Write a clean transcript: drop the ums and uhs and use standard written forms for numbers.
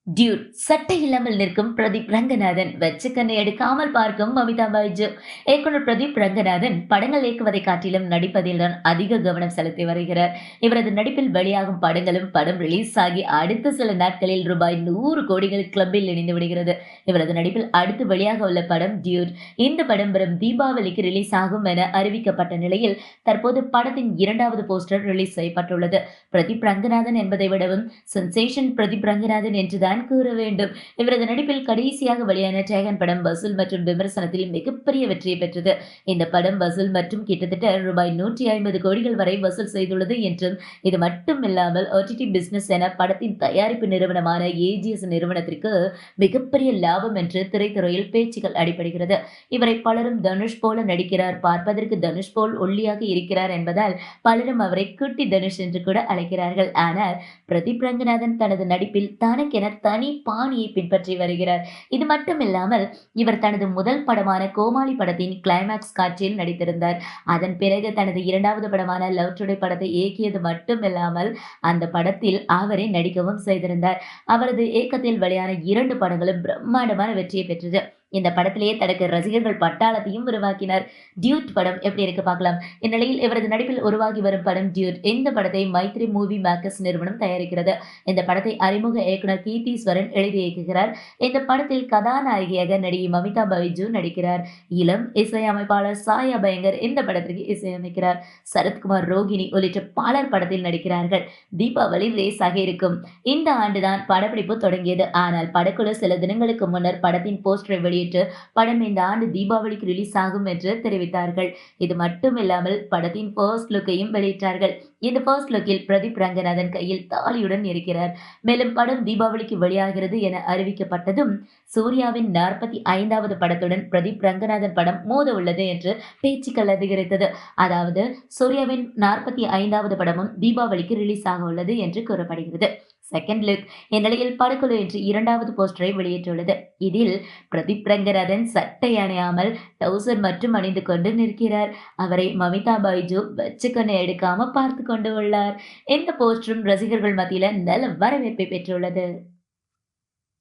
Dude சட்டை இல்லாமல் நிற்கும் பிரதீப் ரங்கநாதன் வெச்ச கண்ணை எடுக்காமல் பார்க்கும் மமிதா பைஜு. இயக்குனர் பிரதீப் ரங்கநாதன் படங்கள் இயக்குவதை காட்டிலும் நடிப்பதில்தான் அதிக கவனம் செலுத்தி வருகிறார். இவரது நடிப்பில் வெளியாகும் படங்களும் படம் ரிலீஸ் ஆகி அடுத்த சில நாட்களில் ரூபாய் 100 கோடிகள் கிளப்பில் இணைந்து விடுகிறது. இவரது நடிப்பில் அடுத்து வெளியாக உள்ள படம் டியூட். இந்த படம் வரும் தீபாவளிக்கு ரிலீஸ் ஆகும் என அறிவிக்கப்பட்ட நிலையில் தற்போது படத்தின் 2வது போஸ்டர் ரிலீஸ் செய்யப்பட்டுள்ளது. பிரதீப் ரங்கநாதன் என்பதை விடவும் சென்சேஷன் பிரதீப் ரங்கநாதன் என்றுதான் கூற வேண்டும். இவரது நடிப்பில் கடைசியாக வெளியான டேகன் படம் வசூல் மற்றும் விமர்சனத்தில் மிகப்பெரிய வெற்றியை பெற்றது. இந்த படம் வசூல் மற்றும் கிட்டத்தட்ட ரூபாய் 150 கோடிகள் வரை வசூல் செய்துள்ளது என்றும், இது மட்டுமில்லாமல் OTT பிசினஸ் என படத்தின் தயாரிப்பு நிறுவனமான AGS நிறுவனத்திற்கு மிகப்பெரிய லாபம் என்று திரைத்துறையில் பேச்சுக்கள் அடிபடுகிறது. இவரை பலரும் தனுஷ் போல நடிக்கிறார், பார்ப்பதற்கு தனுஷ் போல் ஒல்லியாக இருக்கிறார் என்பதால் பலரும் அவரை குட்டி தனுஷ் என்று கூட அழைக்கிறார்கள். ஆனால் பிரதீப் ரங்கநாதன் தனது நடிப்பில் தனக்கென தனி பாணியை பின்பற்றி வருகிறார். இது மட்டுமில்லாமல் இவர் தனது முதல் படமான கோமாளி படத்தின் கிளைமாக்ஸ் காட்சியில் நடித்திருந்தார். அதன் பிறகு தனது 2வது படமான லவ் டுடே படத்தை இயக்கியது மட்டுமில்லாமல் அந்த படத்தில் அவரே நடிக்கவும் செய்திருந்தார். அவரது இயக்கத்தில் வெளியான 2 படங்களும் பிரம்மாண்டமான வெற்றியை பெற்றது. இந்த படத்திலேயே தனக்கு ரசிகர்கள் பட்டாளத்தையும் உருவாக்கினார். டியூட் படம் எப்படி இருக்கு பார்க்கலாம். இந்நிலையில் இவரது நடிப்பில் உருவாகி வரும் படம் டியூட். இந்த படத்தை மைத்ரி மூவி மேக்கர்ஸ் நிறுவனம் தயாரிக்கிறது. இந்த படத்தை அறிமுக இயக்குனர் கீர்த்தீஸ்வரன் எழுதி இயக்குகிறார். இந்த படத்தில் கதாநாயகியாக நடிகை மமிதா பைஜு நடிக்கிறார். இளம் இசையமைப்பாளர் சாயா பயங்கர் இந்த படத்திற்கு இசையமைக்கிறார். சரத்குமார், ரோகிணி உள்ளிட்ட பலர் படத்தில் நடிக்கிறார்கள். தீபாவளி ரிலீஸ் ஆக இருக்கும் இந்த ஆண்டுதான் படப்பிடிப்பு தொடங்கியது. ஆனால் படக்குழு சில தினங்களுக்கு முன்னர் படத்தின் போஸ்டரை வெளியிட்டு படம் இந்த ஆண்டு தீபாவளிக்கு ரிலீஸ் ஆகும் என்று தெரிவித்தார்கள். இது மட்டுமில்லாமல் படத்தின் ஃபர்ஸ்ட் லுக்கையும் வெளியிட்டார்கள். இந்த ஃபர்ஸ்ட் லுக்கில் பிரதீப் ரங்கநாதன் கையில் தாலியுடன் இருக்கிறார். மேலும் படம் தீபாவளிக்கு வெளியாகிறது என அறிவிக்கப்பட்டதும் சூர்யாவின் 45வது படத்துடன் பிரதீப் ரங்கநாதன் படம் மோத உள்ளது என்று பேச்சுக்கள் அதிகரித்தது. அதாவது சூர்யாவின் 45வது படமும் தீபாவளிக்கு ரிலீஸ் ஆக உள்ளது என்று கூறப்படுகிறது. செகண்ட் லுக் இந்நிலையில் படக்குழு இன்று 2வது போஸ்டரை வெளியிட்டுள்ளது. இதில் பிரதீப் ரங்கநாதன் சட்டை அணியாமல் டவுசர் மட்டும் அணிந்து கொண்டு நிற்கிறார். அவரை மமிதா பைஜு வெச்சுக்கொண்டு எடுக்காம பார்த்து கொண்டு உள்ளார். இந்த போஸ்டரும் ரசிகர்கள் மத்தியில நல்ல வரவேற்பை பெற்றுள்ளது.